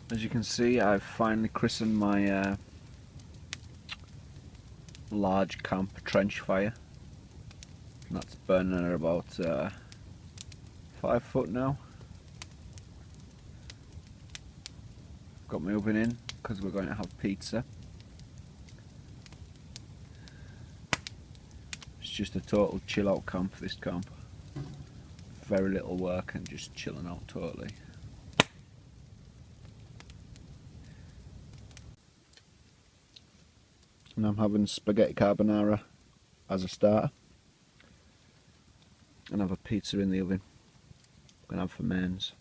As you can see, I've finally christened my large camp trench fire. And that's burning at about 5 foot now. Got my oven in because we're going to have pizza. It's just a total chill out camp, this camp. Very little work and just chilling out totally. And I'm having spaghetti carbonara as a starter. And I have a pizza in the oven. I'm going to have for mains.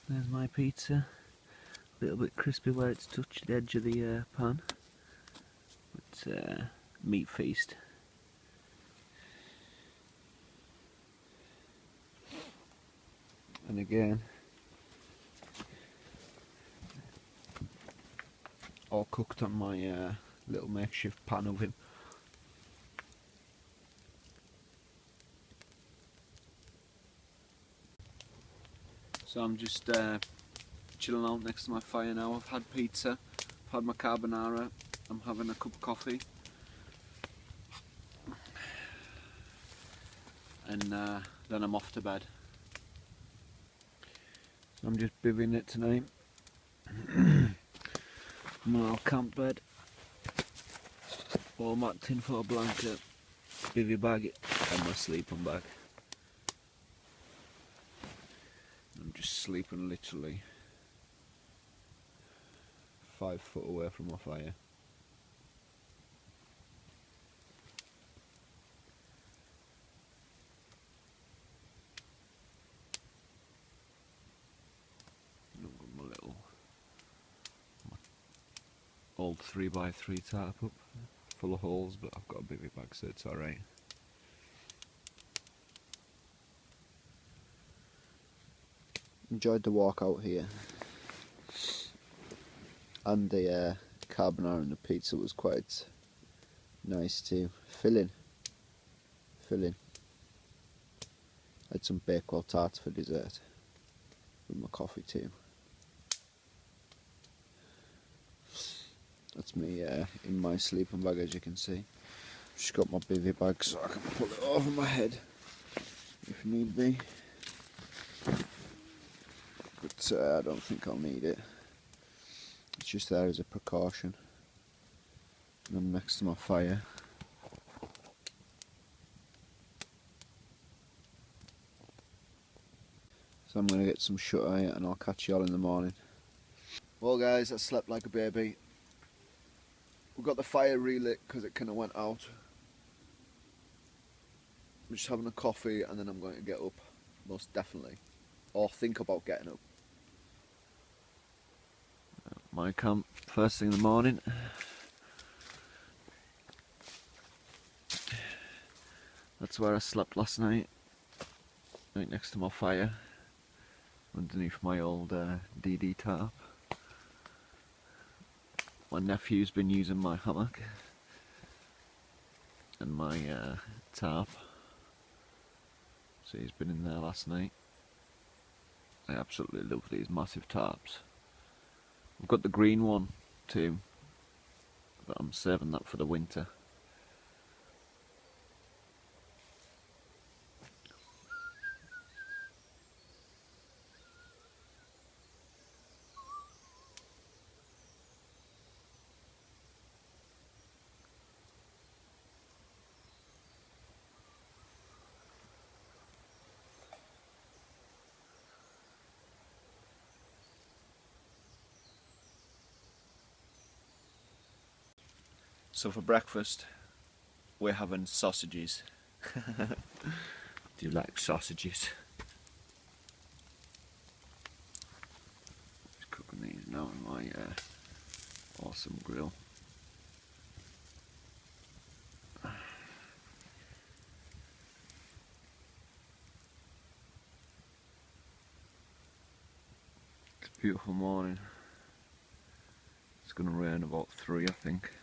There's my pizza. A little bit crispy where it's touched the edge of the pan. It's meat feast. And again, all cooked on my little makeshift pan oven. So I'm just chilling out next to my fire now. I've had pizza, I've had my carbonara, I'm having a cup of coffee. And then I'm off to bed. So I'm just bivvying it tonight. My little camp bed, all my tinfoil blanket, bivvy bag and my sleeping bag. I'm just sleeping literally 5 foot away from my fire. And I've got my little old 3x3 tarp up, full of holes, but I've got a bivvy bag so it's alright. Enjoyed the walk out here, and the carbonara and the pizza was quite nice too. Filling. Had some Bakewell tarts for dessert with my coffee too. That's me in my sleeping bag, as you can see. Just got my bivvy bag so I can pull it over my head if need be. But I don't think I'll need it. It's just there as a precaution. And I'm next to my fire. So I'm going to get some shut eye and I'll catch you all in the morning. Well guys, I slept like a baby. We got the fire relit because it kind of went out. I'm just having a coffee and then I'm going to get up, most definitely. Or think about getting up. My camp, first thing in the morning. That's where I slept last night. Right next to my fire. Underneath my old DD tarp. My nephew's been using my hammock and my tarp, so he's been in there last night. I absolutely love these massive tarps. I've got the green one too, but I'm saving that for the winter. So for breakfast, we're having sausages. Do you like sausages? Just cooking these now on my awesome grill. It's a beautiful morning. It's going to rain about 3, I think.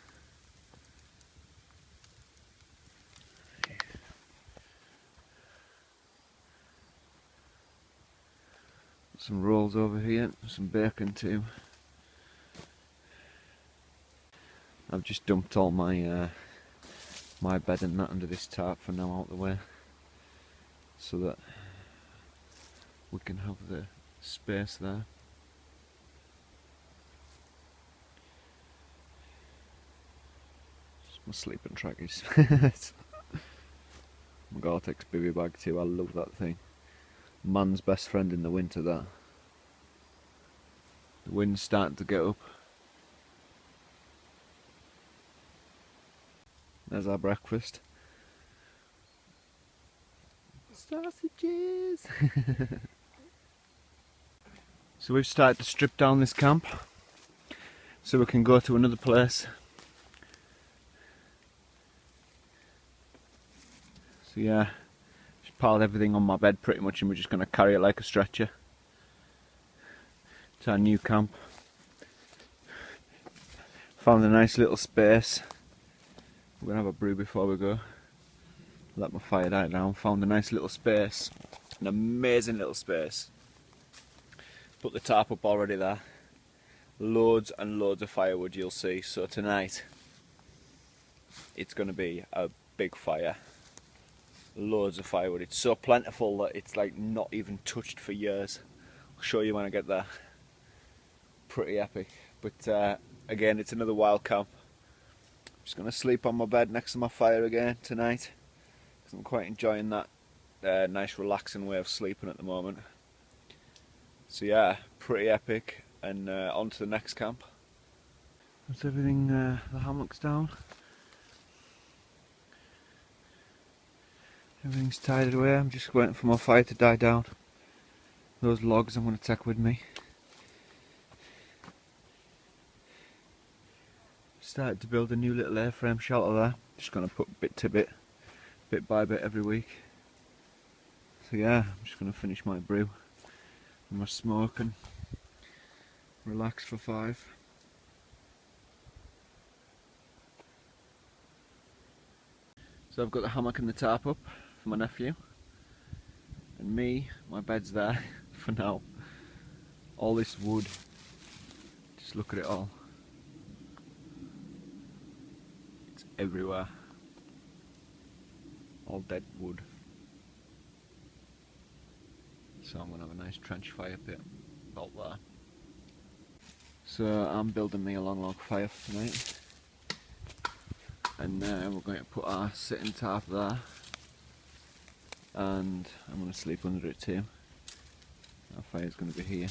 some rolls over here, some bacon too. I've just dumped all my my bed and that under this tarp for now out the way, so that we can have the space there. It's my sleeping trackies. My Gore-Tex bivy bag too, I love that thing. Man's best friend in the winter, that. The wind's starting to get up. There's our breakfast. Sausages! So we've started to strip down this camp so we can go to another place. So yeah, just piled everything on my bed pretty much, and we're just going to carry it like a stretcher. It's our new camp. Found a nice little space. We're going to have a brew before we go. Let my fire die down. Found a nice little space. An amazing little space. Put the tarp up already there. Loads and loads of firewood, you'll see. So tonight it's going to be a big fire. Loads of firewood. It's so plentiful that it's like not even touched for years. I'll show you when I get there. Pretty epic. But again, it's another wild camp. I'm just going to sleep on my bed next to my fire again tonight, because I'm quite enjoying that nice relaxing way of sleeping at the moment. So yeah, pretty epic, and on to the next camp. That's everything, the hammock's down. Everything's tied away. I'm just waiting for my fire to die down. Those logs I'm going to take with me. Started to build a new little airframe shelter there. Just going to put bit to bit by bit every week. So yeah, I'm just going to finish my brew and my smoke and relax for 5. So I've got the hammock and the tarp up for my nephew, and me, my bed's there for now. All this wood, just look at it all. It's everywhere. All dead wood. So I'm going to have a nice trench fire pit out there. So I'm building me a long log fire for tonight. And we're going to put our sitting tarp there, and I'm going to sleep under it too. Our fire's going to be here.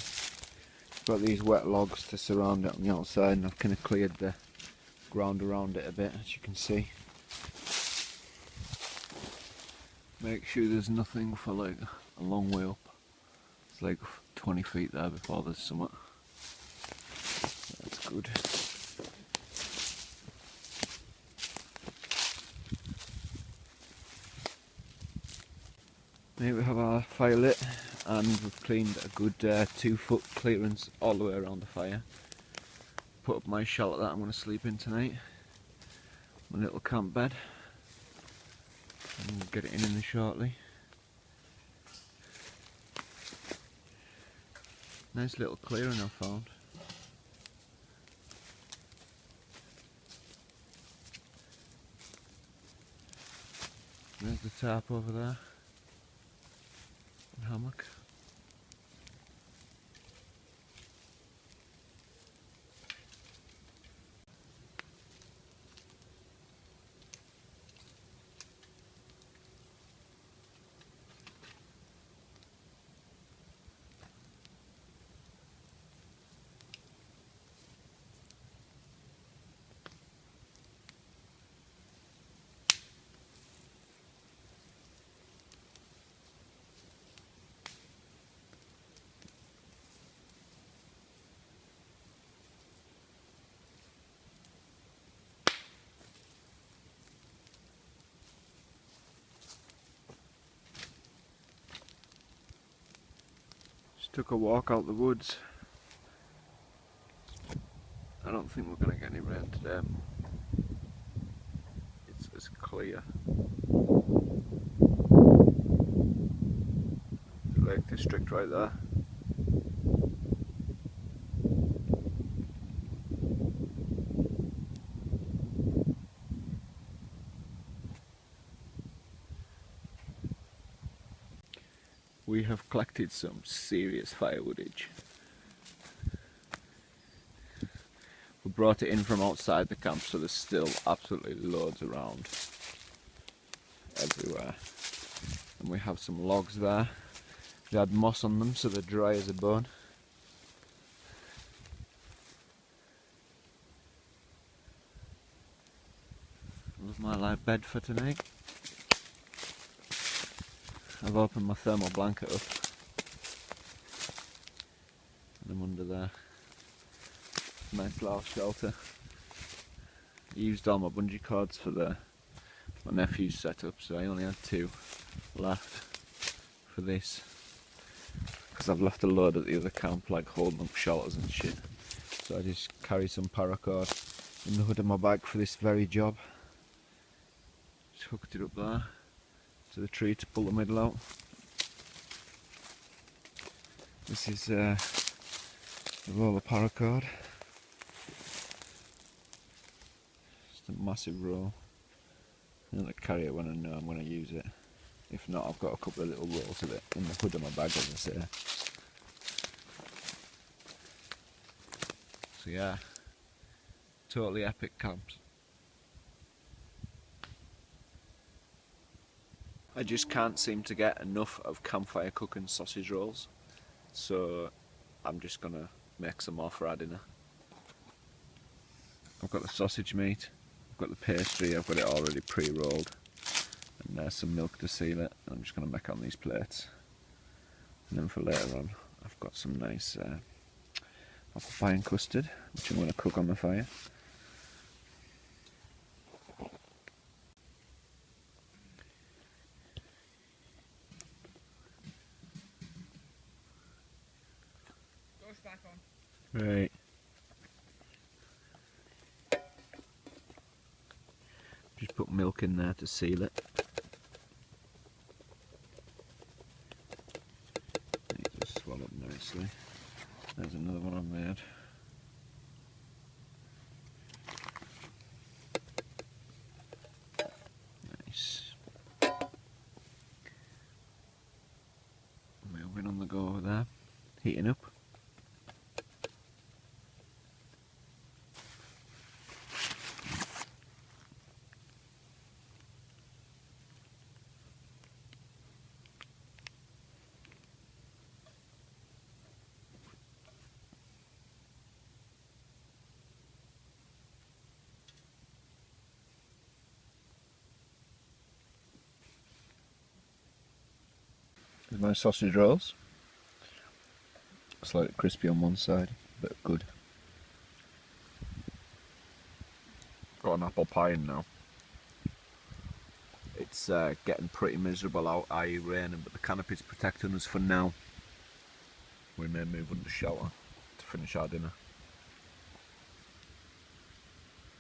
Got these wet logs to surround it on the outside, and I've kind of cleared the ground around it a bit, as you can see. Make sure there's nothing for like a long way up. It's like 20 feet there before there's summit. That's good. Here we have our fire lit, and we've cleaned a good 2-foot clearance all the way around the fire. Put up my shelter that I'm going to sleep in tonight. My little camp bed. And we'll get it in there shortly. Nice little clearing I found. There's the tarp over there. Hammock. Took a walk out the woods. I don't think we're going to get any rain today. It's clear. The Lake District right there. we have collected some serious firewoodage. We brought it in from outside the camp, so there's still absolutely loads around, everywhere. And we have some logs there. They had moss on them, so they're dry as a bone. Love my light bed for tonight. I've opened my thermal blanket up and I'm under there. Nice little shelter. I used all my bungee cords for my nephew's setup, so I only had 2 left for this. Because I've left a load at the other camp, like holding up shelters and shit. So I just carry some paracord in the hood of my bag for this very job. Just hooked it up there to the tree to pull the middle out. This is the roll of paracord. Just a massive roll. I'm going to carry it when I know I'm going to use it. If not, I've got a couple of little rolls of it in the hood of my bag, as I say. So yeah, totally epic camps. I just can't seem to get enough of campfire cooking sausage rolls, so I'm just gonna make some more for our dinner. I've got the sausage meat, I've got the pastry, I've got it already pre-rolled, and there's some milk to seal it. I'm just gonna make it on these plates, and then for later on I've got some nice apple pie and custard, which I'm gonna cook on the fire. Back on. Right. Just put milk in there to seal it. It just swell up nicely. There's another one I've made. Nice. Moving on the go over there. Heating up. There's my sausage rolls. Slightly crispy on one side, but good. Got an apple pie in now. It's getting pretty miserable out, i.e. raining, but the canopy's protecting us for now. We may move under shelter to finish our dinner.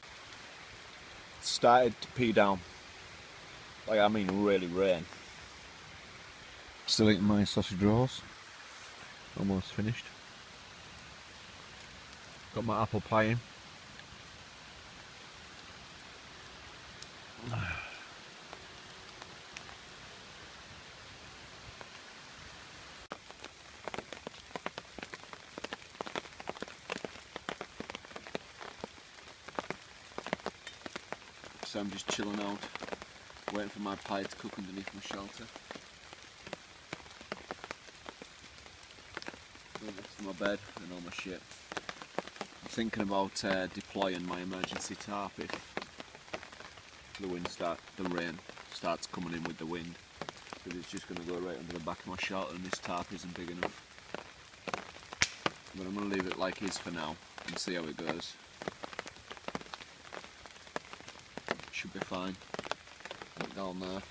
It started to pee down. Like, I mean really rain. Still eating my sausage rolls. Almost finished. Got my apple pie in. So I'm just chilling out, waiting for my pie to cook underneath my shelter. Next to my bed and all my shit. I'm thinking about deploying my emergency tarp if the rain starts coming in with the wind. But it's just going to go right under the back of my shelter, and this tarp isn't big enough. But I'm going to leave it like it is for now and see how it goes. Should be fine. Look down there.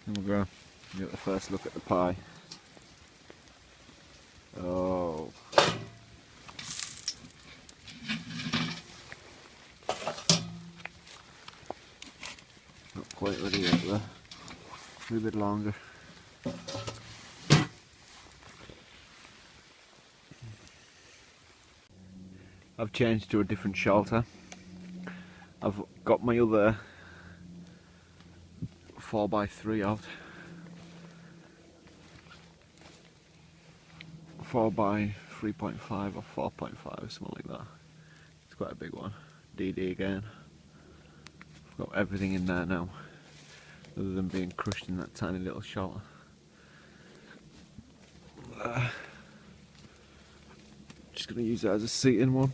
We'll go get the first look at the pie. Oh. Not quite ready yet though. for a bit longer. I've changed to a different shelter. I've got my other 4x3 out. 4x3.5 or 4.5 or something like that. It's quite a big one. DD again. I've got everything in there now, other than being crushed in that tiny little shelter. Just going to use that as a seating one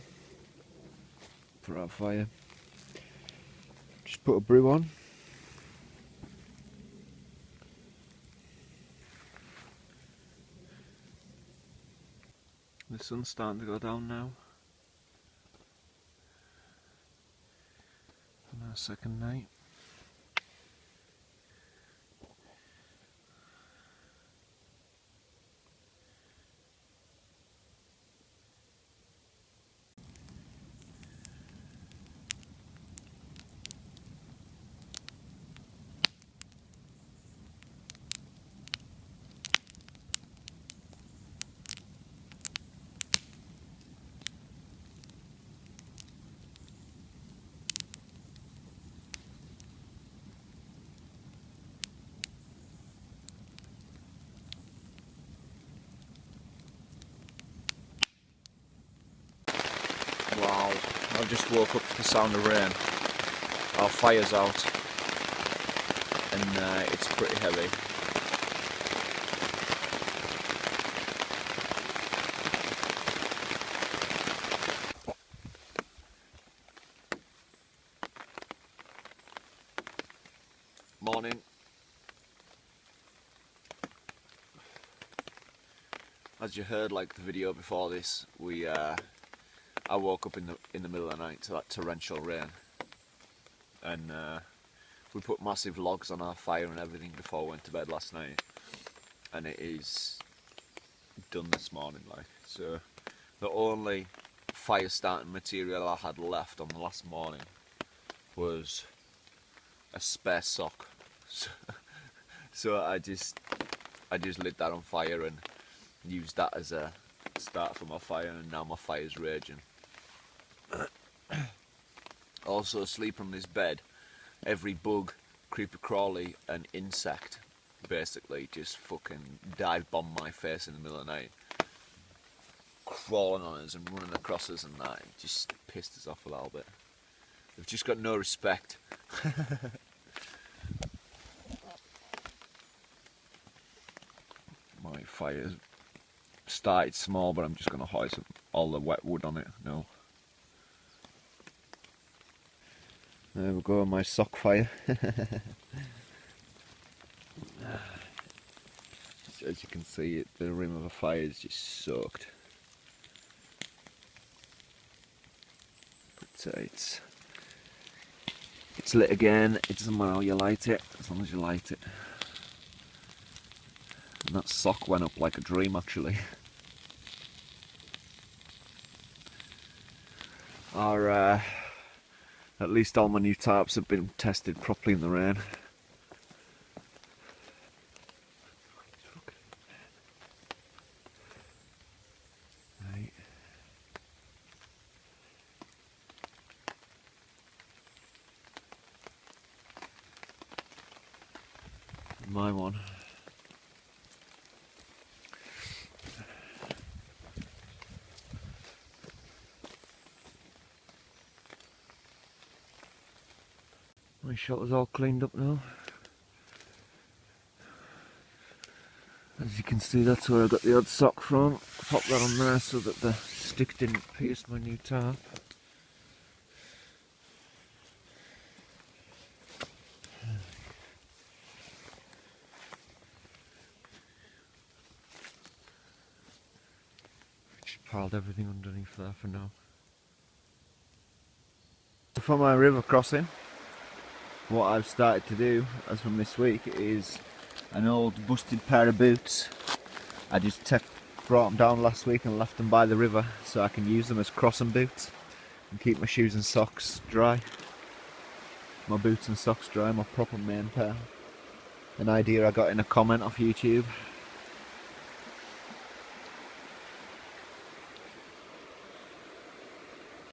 for our fire. Just put a brew on. The sun's starting to go down now. On our second night. Wow, I've just woke up to the sound of rain. Our fire's out and it's pretty heavy. Morning. As you heard, like the video before this, I woke up in the middle of the night to that torrential rain, and we put massive logs on our fire and everything before we went to bed last night, and it is done this morning. Like, so the only fire starting material I had left on the last morning was a spare sock. So I just lit that on fire and used that as a start for my fire, and now my fire's raging. Also, asleep on this bed, every bug, creeper crawly and insect basically just fucking dive bomb my face in the middle of the night, crawling on us and running across us, and that it just pissed us off a little bit. They've just got no respect. My fire's started small, but I'm just going to hoist all the wet wood on it now. There we go, my sock fire. As you can see, the rim of the fire is just soaked. But it's lit again. It doesn't matter how you light it, as long as you light it. And that sock went up like a dream, actually. At least all my new tarps have been tested properly in the rain. Right. My one. My shelter's all cleaned up now. As you can see, that's where I got the odd sock from. Pop that on there so that the stick didn't pierce my new tarp. Just piled everything underneath there for now. For my river crossing, what I've started to do, as from this week, is an old busted pair of boots. I just brought them down last week and left them by the river so I can use them as crossing boots and keep my shoes and socks dry. My boots and socks dry, my proper main pair. An idea I got in a comment off YouTube.